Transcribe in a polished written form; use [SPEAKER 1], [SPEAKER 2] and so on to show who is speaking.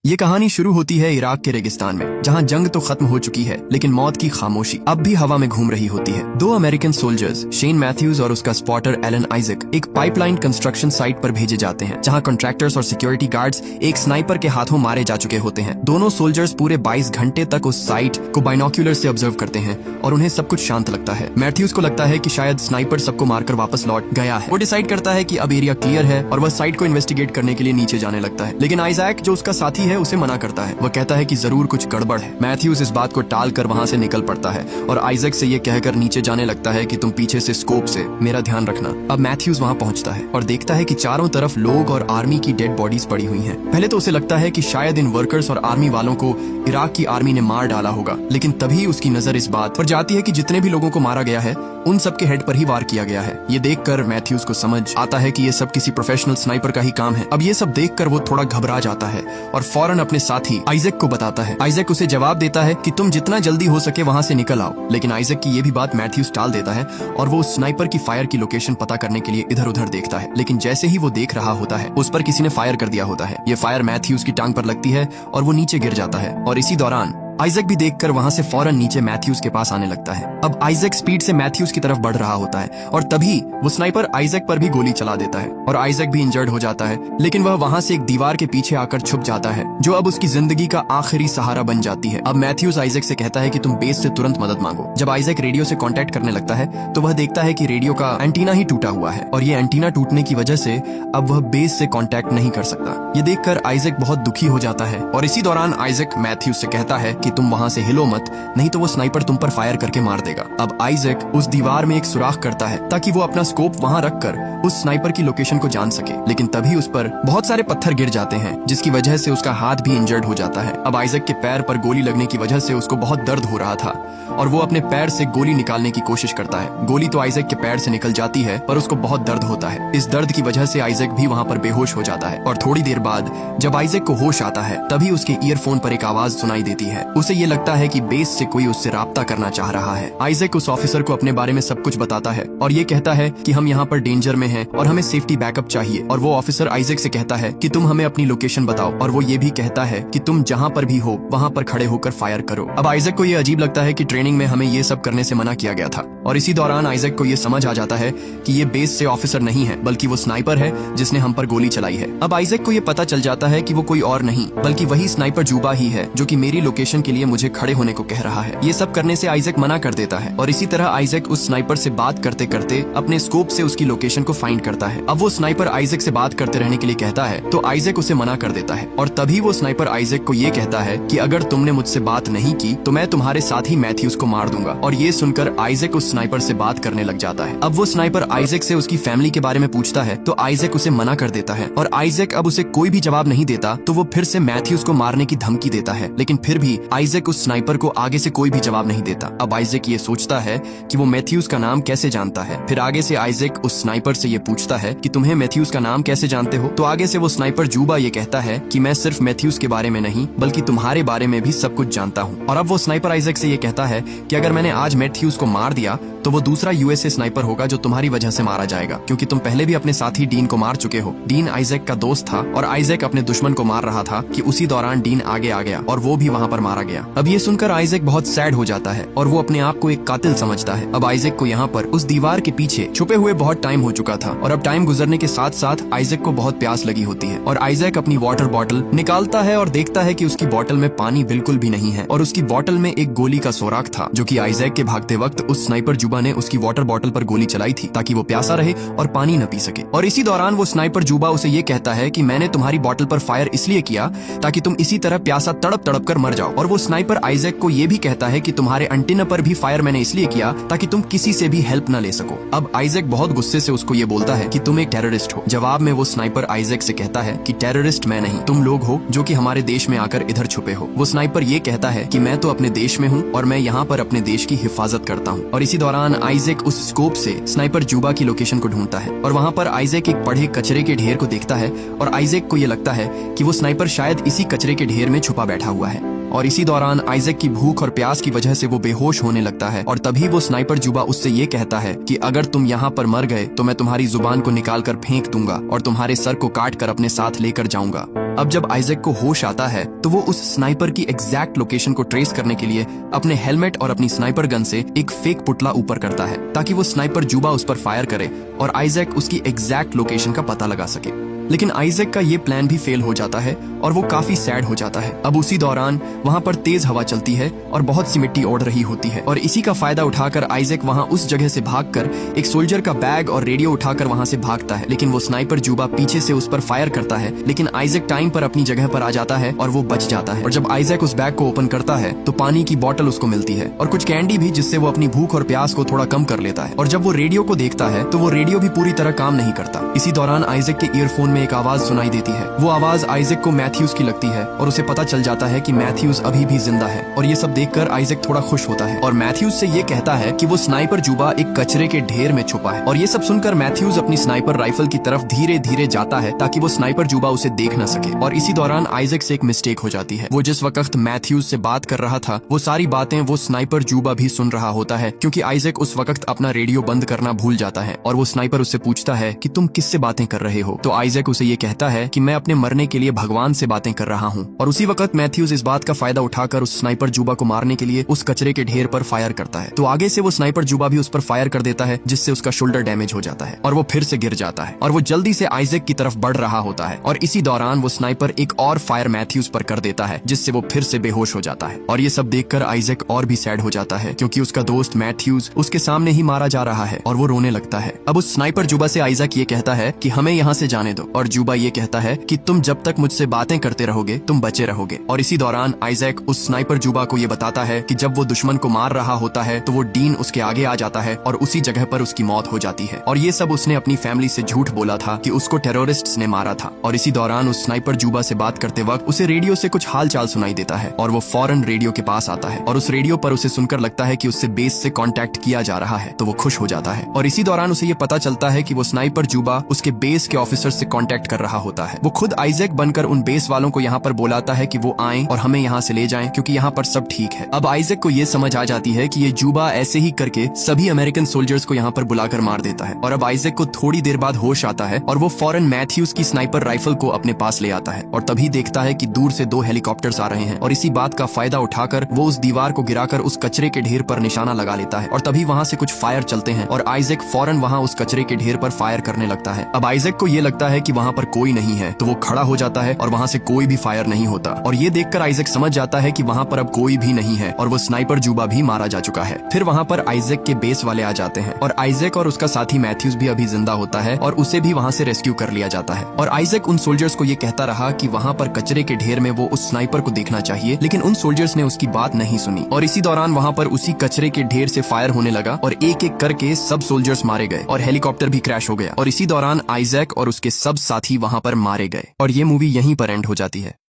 [SPEAKER 1] ये कहानी शुरू होती है इराक के रेगिस्तान में, जहाँ जंग तो खत्म हो चुकी है लेकिन मौत की खामोशी अब भी हवा में घूम रही होती है। दो अमेरिकन सोल्जर्स शेन मैथ्यूज और उसका स्पॉटर एलन आइजक एक पाइपलाइन कंस्ट्रक्शन साइट पर भेजे जाते हैं, जहाँ कॉन्ट्रैक्टर्स और सिक्योरिटी गार्ड्स एक स्नाइपर के हाथों मारे जा चुके होते हैं। दोनों सोल्जर्स पूरे 22 घंटे तक उस साइट को बाइनोक्यूलर से ऑब्जर्व करते हैं और उन्हें सब कुछ शांत लगता है। मैथ्यूज को लगता है कि शायद स्नाइपर सबको मारकर वापस लौट गया है। वो डिसाइड करता है कि अब एरिया क्लियर है और वह साइट को इन्वेस्टिगेट करने के लिए नीचे जाने लगता है, लेकिन आइजैक जो उसका साथी है उसे मना करता है। वह कहता है कि जरूर कुछ गड़बड़ है। मैथ्यूज इस बात को टाल कर वहाँ से निकल पड़ता है और आइजैक से ये कहकर नीचे जाने लगता है कि तुम पीछे से स्कोप से मेरा ध्यान रखना। अब मैथ्यूज वहाँ पहुँचता है और देखता है कि चारों तरफ लोग और आर्मी की डेड बॉडीज पड़ी हुई हैं। पहले तो उसे लगता है कि शायद इन वर्कर्स और आर्मी वालों को इराक की आर्मी ने मार डाला होगा, लेकिन तभी उसकी नजर इस बात पर जाती है कि जितने भी लोगों को मारा गया है उन सब के हेड पर ही वार किया गया है। ये देखकर मैथ्यूज को समझ आता है कि ये सब किसी प्रोफेशनल स्नाइपर का ही काम है। अब ये सब देखकर वो थोड़ा घबरा जाता है और फौरन अपने साथी आइजैक को बताता है। आइजैक उसे जवाब देता है कि तुम जितना जल्दी हो सके वहाँ से निकल आओ, लेकिन आइजैक की ये भी बात मैथ्यूज टाल देता है और वो उस स्नाइपर की फायर की लोकेशन पता करने के लिए इधर उधर देखता है। लेकिन जैसे ही वो देख रहा होता है उस पर किसी ने फायर कर दिया होता है। ये फायर मैथ्यूज की टांग पर लगती है और वो नीचे गिर जाता है और इसी दौरान आइजैक भी देखकर वहां से फौरन नीचे मैथ्यूज के पास आने लगता है। अब आइजैक स्पीड से मैथ्यूज की तरफ बढ़ रहा होता है और तभी वो स्नाइपर आइजैक पर भी गोली चला देता है और आइजैक भी इंजर्ड हो जाता है, लेकिन वह वहां से एक दीवार के पीछे आकर छुप जाता है, जो अब उसकी जिंदगी का आखिरी सहारा बन जाती है। अब मैथ्यूज आइजैक से कहता है कि तुम बेस से तुरंत मदद मांगो। जब आइजैक रेडियो से कॉन्टेक्ट करने लगता है तो वह देखता है कि रेडियो का एंटीना ही टूटा हुआ है और ये एंटीना टूटने की वजह से अब वह बेस से कॉन्टेक्ट नहीं कर सकता। ये देखकर आइजैक बहुत दुखी हो जाता है और इसी दौरान आइजैक मैथ्यूज से कहता है कि तुम वहां से हिलो मत, नहीं तो वो स्नाइपर तुम पर फायर करके मार देगा। अब आइजैक उस दीवार में एक सुराख करता है ताकि वो अपना स्कोप वहां रखकर उस स्नाइपर की लोकेशन को जान सके, लेकिन तभी उस पर बहुत सारे पत्थर गिर जाते हैं जिसकी वजह से उसका हाथ भी इंजर्ड हो जाता है। अब आइजैक के पैर पर गोली लगने की वजह से उसको बहुत दर्द हो रहा था और वो अपने पैर से गोली निकालने की कोशिश करता है। गोली तो आइजैक के पैर से निकल जाती है पर उसको बहुत दर्द होता है। इस दर्द की वजह से आइजैक भी वहां पर बेहोश हो जाता है और थोड़ी देर बाद जब आइजैक को होश आता है तभी उसके ईयरफोन पर एक आवाज सुनाई देती है। उसे ये लगता है कि बेस से कोई उससे राब्ता करना चाह रहा है। आइजैक उस ऑफिसर को अपने बारे में सब कुछ बताता है और ये कहता है कि हम यहाँ पर डेंजर में हैं और हमें सेफ्टी बैकअप चाहिए। और वो ऑफिसर आइजैक से कहता है कि तुम हमें अपनी लोकेशन बताओ और वो ये भी कहता है कि तुम जहाँ पर भी हो वहाँ पर खड़े होकर फायर करो। अब आइजैक को ये अजीब लगता है कि ट्रेनिंग में हमें ये सब करने से मना किया गया था और इसी दौरान आइजैक को ये समझ आ जाता है कि ये बेस से ऑफिसर नहीं है बल्कि वो स्नाइपर है जिसने हम पर गोली चलाई है। अब आइजैक को ये पता चल जाता है कि वो कोई और नहीं बल्कि वही स्नाइपर जूबा ही है जो कि मेरी लोकेशन के लिए मुझे खड़े होने को कह रहा है। ये सब करने से आइजैक मना कर देता है और इसी तरह आइजैक उस स्नाइपर से बात करते करते अपने स्कोप से उसकी लोकेशन को फाइंड करता है। अब वो स्नाइपर आइजैक से बात करते रहने के लिए कहता है तो आइजैक उसे मना कर देता है और तभी वो स्नाइपर आइजैक को ये कहता है कि अगर तुमने मुझसे बात नहीं की तो मैं तुम्हारे साथ ही मैथ्यूज को मार दूंगा। और ये सुनकर आइजैक उस स्नाइपर से बात करने लग जाता है। अब वो स्नाइपर आइजैक से उसकी फैमिली के बारे में पूछता है तो आइजैक उसे मना कर देता है और आइजैक अब उसे कोई भी जवाब नहीं देता तो वो फिर से मैथ्यूज को मारने की धमकी देता है, लेकिन फिर भी आइजैक उस स्नाइपर को आगे से कोई भी जवाब नहीं देता। अब आइजैक ये सोचता है कि वो मैथ्यूज का नाम कैसे जानता है। फिर आगे से आइजैक उस स्नाइपर से ये पूछता है कि तुम्हें मैथ्यूज का नाम कैसे जानते हो। तो आगे से वो स्नाइपर जूबा ये कहता है कि मैं सिर्फ मैथ्यूज के बारे में नहीं बल्कि तुम्हारे बारे में भी सब कुछ जानता हूँ। और अब वो स्नाइपर आइजैक से ये कहता है कि अगर मैंने आज मैथ्यूज को मार दिया तो वो दूसरा यूएसए स्नाइपर होगा जो तुम्हारी वजह से मारा जाएगा, क्योंकि तुम पहले भी अपने साथी डीन को मार चुके हो। डीन आइजैक का दोस्त था और आइजैक अपने दुश्मन को मार रहा था कि उसी दौरान डीन आगे आ गया और वो भी वहाँ पर मारा गया। अब ये सुनकर आइजैक बहुत सैड हो जाता है और वो अपने आप को एक कातिल समझता है। अब आइजैक को यहाँ पर उस दीवार के पीछे छुपे हुए बहुत टाइम हो चुका था और अब टाइम गुजरने के साथ साथ आइजैक को बहुत प्यास लगी होती है और आइजैक अपनी वाटर बॉटल निकालता है और देखता है कि उसकी बॉटल में पानी बिल्कुल भी नहीं है और उसकी बॉटल में एक गोली का सोराख था, जो कि आइजैक के भागते वक्त उस स्नाइपर जुबा ने उसकी वाटर बॉटल पर गोली चलाई थी ताकि वो प्यासा रहे और पानी न पी सके। और इसी दौरान वो स्नाइपर जुबा उसे ये कहता है कि मैंने तुम्हारी बॉटल पर फायर इसलिए किया ताकि तुम इसी तरह प्यासा तड़प तड़प कर मर जाओ। और वो स्नाइपर आइजैक को ये भी कहता है कि तुम्हारे एंटीना पर भी फायर मैंने इसलिए किया ताकि तुम किसी से भी हेल्प न ले सको। अब आइजैक बहुत गुस्से से उसको ये बोलता है कि तुम एक टेररिस्ट हो। जवाब में वो स्नाइपर आइजैक से कहता है कि टेररिस्ट मैं नहीं, तुम लोग हो जो कि हमारे देश में आकर इधर छुपे हो। वो स्नाइपर ये कहता है कि मैं तो अपने देश में हूँ और मैं यहाँ पर अपने देश की हिफाजत करता हूँ। और इसी दौरान आइजैक उस स्कोप से स्नाइपर जूबा की लोकेशन को ढूंढता है और वहाँ पर आइजैक एक पड़े कचरे के ढेर को देखता है और आइजैक को ये लगता है कि वो स्नाइपर शायद इसी कचरे के ढेर में छुपा बैठा हुआ है। और इसी दौरान आइजैक की भूख और प्यास की वजह से वो बेहोश होने लगता है और तभी वो स्नाइपर जुबा उससे ये कहता है कि अगर तुम यहाँ पर मर गए तो मैं तुम्हारी जुबान को निकाल कर फेंक दूंगा और तुम्हारे सर को काट कर अपने साथ लेकर जाऊंगा। अब जब आइजैक को होश आता है तो वो उस स्नाइपर की एग्जैक्ट लोकेशन को ट्रेस करने के लिए अपने हेलमेट और अपनी स्नाइपर गन से एक फेक पुतला ऊपर करता है ताकि वो स्नाइपर जुबा उस पर फायर करे और आइजैक उसकी एग्जैक्ट लोकेशन का पता लगा सके। लेकिन आइजैक का ये प्लान भी फेल हो जाता है और वो काफी सैड हो जाता है। अब उसी दौरान वहाँ पर तेज हवा चलती है और बहुत सी मिट्टी उड़ रही होती है और इसी का फायदा उठाकर आइजैक वहाँ उस जगह से भागकर एक सोल्जर का बैग और रेडियो उठाकर वहाँ से भागता है। लेकिन वो स्नाइपर जुबा पीछे से उस पर फायर करता है, लेकिन आइजैक टाइम पर अपनी जगह पर आ जाता है और वो बच जाता है। और जब आइजैक उस बैग को ओपन करता है तो पानी की बोतल उसको मिलती है और कुछ कैंडी भी, जिससे वो अपनी भूख और प्यास को थोड़ा कम कर लेता है। और जब वो रेडियो को देखता है तो वो रेडियो भी पूरी तरह काम नहीं करता। इसी दौरान आइजैक के ईयरफोन में एक आवाज सुनाई देती है। वो आवाज आइजैक को मैथ्यूज की लगती है और उसे पता चल जाता है कि मैथ्यूज अभी भी जिंदा है। और ये सब देखकर आइजैक थोड़ा खुश होता है और मैथ्यूज से ये कहता है कि वो स्नाइपर जुबा एक कचरे के ढेर में छुपा है। और ये सब सुनकर मैथ्यूज अपनी स्नाइपर राइफल की तरफ धीरे धीरे जाता है ताकि वो स्नाइपर जुबा उसे देख न सके। और इसी दौरान आइजैक से एक मिस्टेक हो जाती है। वो जिस वक्त मैथ्यूज से बात कर रहा था वो सारी बातें वो स्नाइपर जुबा भी सुन रहा होता है, क्योंकि आइजैक उस वक्त अपना रेडियो बंद करना भूल जाता है। और वो स्नाइपर उससे पूछता है कि तुम किससे बातें कर रहे हो। तो आइजैक उसे ये कहता है कि मैं अपने मरने के लिए भगवान से बातें कर रहा हूँ। और उसी वक्त मैथ्यूज इस बात का फायदा उठाकर उस स्नाइपर जुबा को मारने के लिए उस कचरे के ढेर पर फायर करता है। तो आगे से वो स्नाइपर जुबा भी उस पर फायर कर देता है, जिससे उसका शोल्डर डैमेज हो जाता है और वो फिर से गिर जाता है। और वो जल्दी से आइजैक की तरफ बढ़ रहा होता है और इसी दौरान वो स्नाइपर एक और फायर मैथ्यूज पर कर देता है, जिससे वो फिर से बेहोश हो जाता है। और ये सब देखकर आइजैक और भी सैड हो जाता है, क्योंकि उसका दोस्त मैथ्यूज उसके सामने ही मारा जा रहा है और वो रोने लगता है। अब उस स्नाइपर जुबा से आइजैक ये कहता है कि हमें यहाँ से जाने दो। और जुबा ये कहता है कि तुम जब तक मुझसे बातें करते रहोगे तुम बचे रहोगे। और इसी दौरान आइजैक उस स्नाइपर जुबा को ये बताता है कि जब वो दुश्मन को मार रहा होता है तो वो डीन उसके आगे आ जाता है और उसी जगह पर उसकी मौत हो जाती है। और ये सब उसने अपनी फैमिली से झूठ बोला था कि उसको टेररिस्ट्स ने मारा था। और इसी दौरान उस स्नाइपर जुबा से बात करते वक्त उसे रेडियो से कुछ हाल चाल सुनाई देता है और वो फौरन रेडियो के पास आता है और उस रेडियो पर उसे सुनकर लगता है कि उससे बेस से कांटेक्ट किया जा रहा है। तो वो खुश हो जाता है और इसी दौरान उसे ये पता चलता है कि वो स्नाइपर जुबा उसके बेस के ऑफिसर से कांटेक्ट कर रहा होता है। वो खुद आइजैक बनकर उन बेस वालों को यहाँ पर बुलाता है कि वो आएं और हमें यहाँ से ले जाएं, क्योंकि यहाँ पर सब ठीक है। अब आइजैक को ये समझ आ जाती है कि ये जुबा ऐसे ही करके सभी अमेरिकन सोल्जर्स को यहाँ पर बुलाकर मार देता है। और अब आइजैक को थोड़ी देर बाद होश आता है और वो फौरन मैथ्यूज की स्नाइपर राइफल को अपने पास ले आता है और तभी देखता है कि दूर से 2 हेलीकॉप्टर्स आ रहे हैं। और इसी बात का फायदा उठाकर वो उस दीवार को गिराकर उस कचरे के ढेर पर निशाना लगा लेता है और तभी वहाँ से कुछ फायर चलते हैं और आइजैक फौरन वहाँ उस कचरे के ढेर पर फायर करने लगता है। अब आइजैक को ये लगता है कि वहाँ पर कोई नहीं है, तो वो खड़ा हो जाता है और वहाँ से कोई भी फायर नहीं होता। और ये देखकर आइजैक समझ जाता है कि वहाँ पर अब कोई भी नहीं है और वो स्नाइपर जुबा भी मारा जा चुका है। फिर वहाँ पर आइजैक के बेस वाले आ जाते हैं और आइजैक और उसका साथी मैथ्यूज भी अभी जिंदा होता है और उसे भी वहाँ से रेस्क्यू कर लिया जाता है। और आइजैक उन सोल्जर्स को ये कहता रहा कि वहाँ पर कचरे के ढेर में वो उस स्नाइपर को देखना चाहिए, लेकिन उन सोल्जर्स ने उसकी बात नहीं सुनी। और इसी दौरान वहाँ पर उसी कचरे के ढेर से फायर होने लगा और एक एक करके सब सोल्जर्स मारे गए और हेलीकॉप्टर भी क्रैश हो गया। और इसी दौरान आइजैक और उसके सब साथी वहाँ पर मारे गए और ये मूवी यहीं पर एंड हो जाती है।